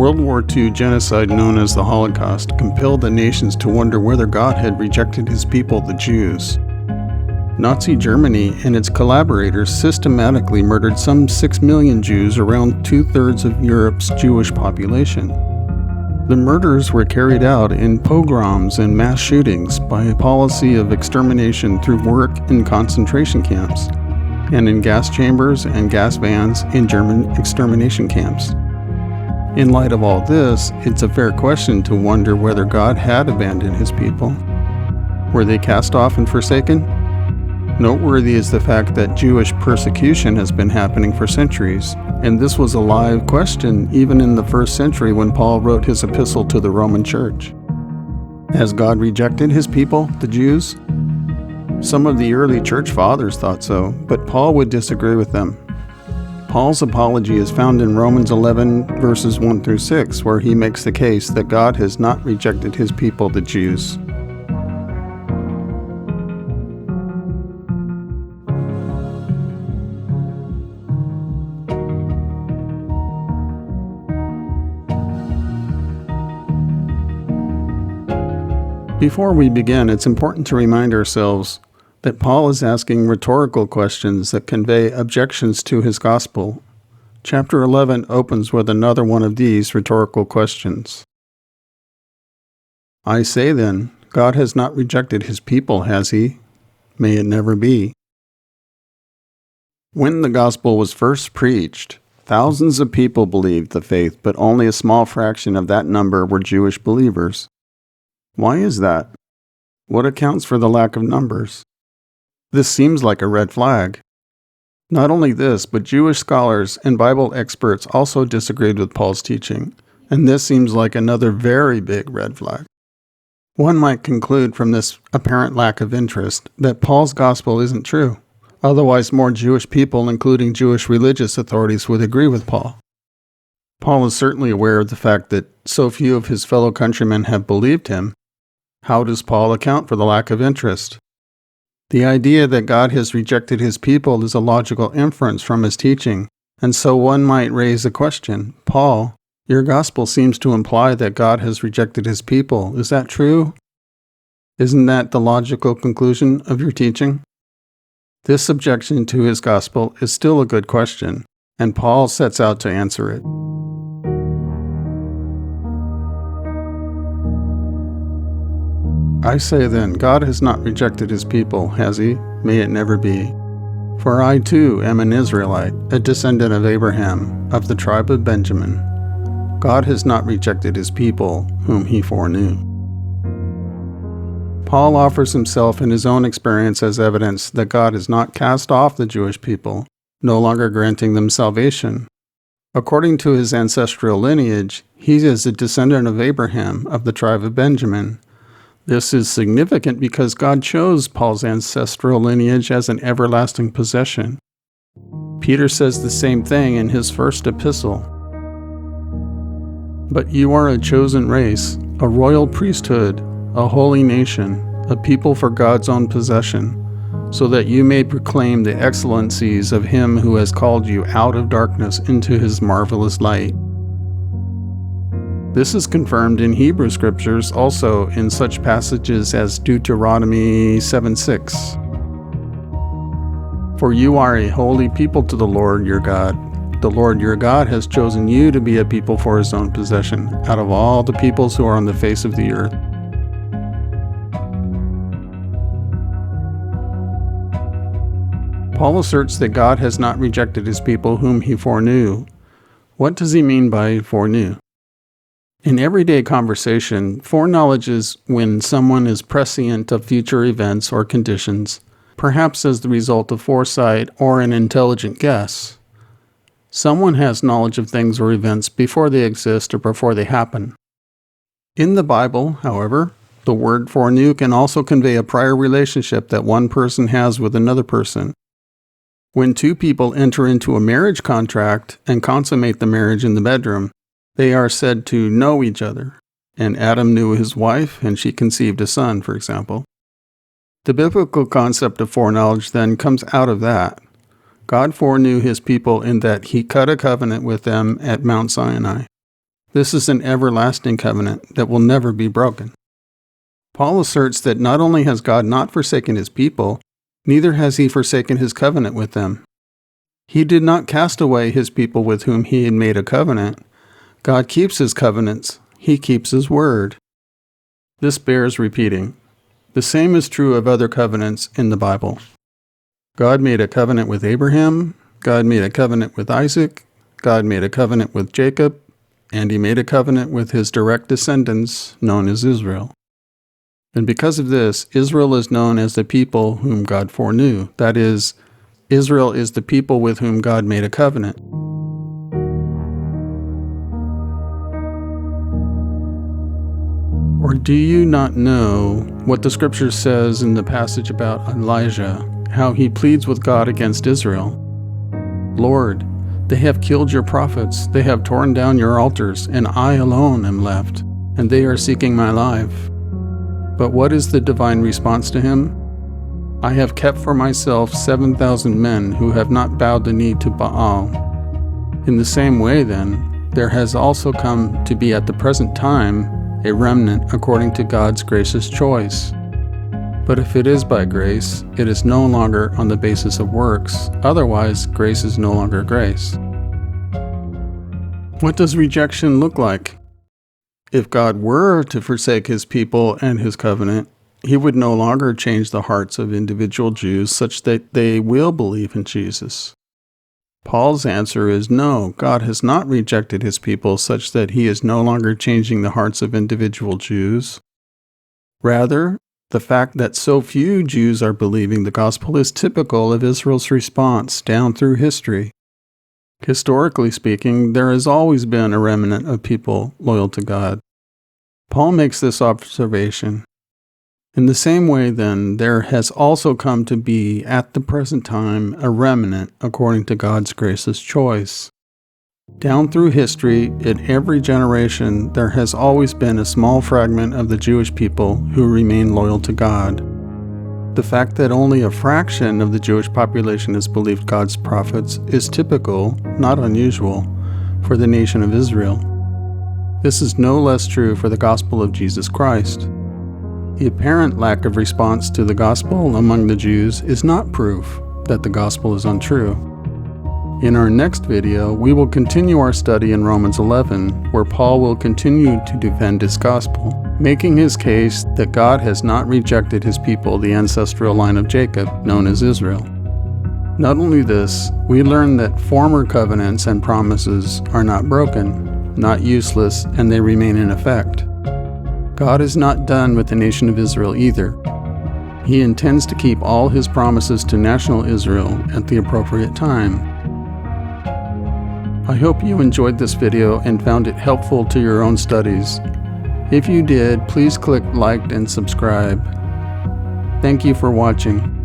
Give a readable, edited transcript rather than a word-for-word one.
World War II genocide known as the Holocaust compelled the nations to wonder whether God had rejected his people, the Jews. Nazi Germany and its collaborators systematically murdered some 6 million Jews, around 2/3 of Europe's Jewish population. The murders were carried out in pogroms and mass shootings by a policy of extermination through work in concentration camps, and in gas chambers and gas vans in German extermination camps. In light of all this, it's a fair question to wonder whether God had abandoned his people. Were they cast off and forsaken? Noteworthy is the fact that Jewish persecution has been happening for centuries, and this was a live question even in the first century when Paul wrote his epistle to the Roman Church. Has God rejected his people, the Jews? Some of the early church fathers thought so, but Paul would disagree with them. Paul's apology is found in Romans 11, verses 1 through 6, where he makes the case that God has not rejected his people, the Jews. Before we begin, it's important to remind ourselves that Paul is asking rhetorical questions that convey objections to his gospel. Chapter 11 opens with another one of these rhetorical questions. I say then, God has not rejected his people, has he? May it never be. When the gospel was first preached, thousands of people believed the faith, but only a small fraction of that number were Jewish believers. Why is that? What accounts for the lack of numbers? This seems like a red flag. Not only this, but Jewish scholars and Bible experts also disagreed with Paul's teaching, and this seems like another very big red flag. One might conclude from this apparent lack of interest that Paul's gospel isn't true. Otherwise, more Jewish people, including Jewish religious authorities, would agree with Paul. Paul is certainly aware of the fact that so few of his fellow countrymen have believed him. How does Paul account for the lack of interest? The idea that God has rejected his people is a logical inference from his teaching, and so one might raise a question. Paul, your gospel seems to imply that God has rejected his people. Is that true? Isn't that the logical conclusion of your teaching? This objection to his gospel is still a good question, and Paul sets out to answer it. I say then, God has not rejected his people, has he? May it never be. For I too am an Israelite, a descendant of Abraham, of the tribe of Benjamin. God has not rejected his people, whom he foreknew. Paul offers himself and his own experience as evidence that God has not cast off the Jewish people, no longer granting them salvation. According to his ancestral lineage, he is a descendant of Abraham, of the tribe of Benjamin. This is significant because God chose Paul's ancestral lineage as an everlasting possession. Peter says the same thing in his first epistle. But you are a chosen race, a royal priesthood, a holy nation, a people for God's own possession, so that you may proclaim the excellencies of him who has called you out of darkness into his marvelous light. This is confirmed in Hebrew scriptures also in such passages as Deuteronomy 7:6. For you are a holy people to the Lord your God. The Lord your God has chosen you to be a people for his own possession, out of all the peoples who are on the face of the earth. Paul asserts that God has not rejected his people whom he foreknew. What does he mean by foreknew? In everyday conversation, foreknowledge is when someone is prescient of future events or conditions, perhaps as the result of foresight or an intelligent guess. Someone has knowledge of things or events before they exist or before they happen. In the Bible, however, the word foreknew can also convey a prior relationship that one person has with another person. When two people enter into a marriage contract and consummate the marriage in the bedroom, they are said to know each other, and Adam knew his wife, and she conceived a son, for example. The biblical concept of foreknowledge then comes out of that. God foreknew his people in that he cut a covenant with them at Mount Sinai. This is an everlasting covenant that will never be broken. Paul asserts that not only has God not forsaken his people, neither has he forsaken his covenant with them. He did not cast away his people with whom he had made a covenant. God keeps his covenants. He keeps his word. This bears repeating. The same is true of other covenants in the Bible. God made a covenant with Abraham. God made a covenant with Isaac. God made a covenant with Jacob. And he made a covenant with his direct descendants, known as Israel. And because of this, Israel is known as the people whom God foreknew. That is, Israel is the people with whom God made a covenant. Or do you not know what the scripture says in the passage about Elijah, how he pleads with God against Israel? Lord, they have killed your prophets, they have torn down your altars, and I alone am left, and they are seeking my life. But what is the divine response to him? I have kept for myself 7,000 men who have not bowed the knee to Baal. In the same way, then, there has also come to be at the present time a remnant according to God's gracious choice. But if it is by grace, it is no longer on the basis of works. Otherwise, grace is no longer grace. What does rejection look like? If God were to forsake his people and his covenant, he would no longer change the hearts of individual Jews such that they will believe in Jesus. Paul's answer is no, God has not rejected his people such that he is no longer changing the hearts of individual Jews. Rather, the fact that so few Jews are believing the gospel is typical of Israel's response down through history. Historically speaking, there has always been a remnant of people loyal to God. Paul makes this observation. In the same way, then, there has also come to be, at the present time, a remnant according to God's gracious choice. Down through history, in every generation, there has always been a small fragment of the Jewish people who remain loyal to God. The fact that only a fraction of the Jewish population has believed God's prophets is typical, not unusual, for the nation of Israel. This is no less true for the gospel of Jesus Christ. The apparent lack of response to the gospel among the Jews is not proof that the gospel is untrue. In our next video, we will continue our study in Romans 11, where Paul will continue to defend his gospel, making his case that God has not rejected his people, the ancestral line of Jacob, known as Israel. Not only this, we learn that former covenants and promises are not broken, not useless, and they remain in effect. God is not done with the nation of Israel either. He intends to keep all his promises to national Israel at the appropriate time. I hope you enjoyed this video and found it helpful to your own studies. If you did, please click like and subscribe. Thank you for watching.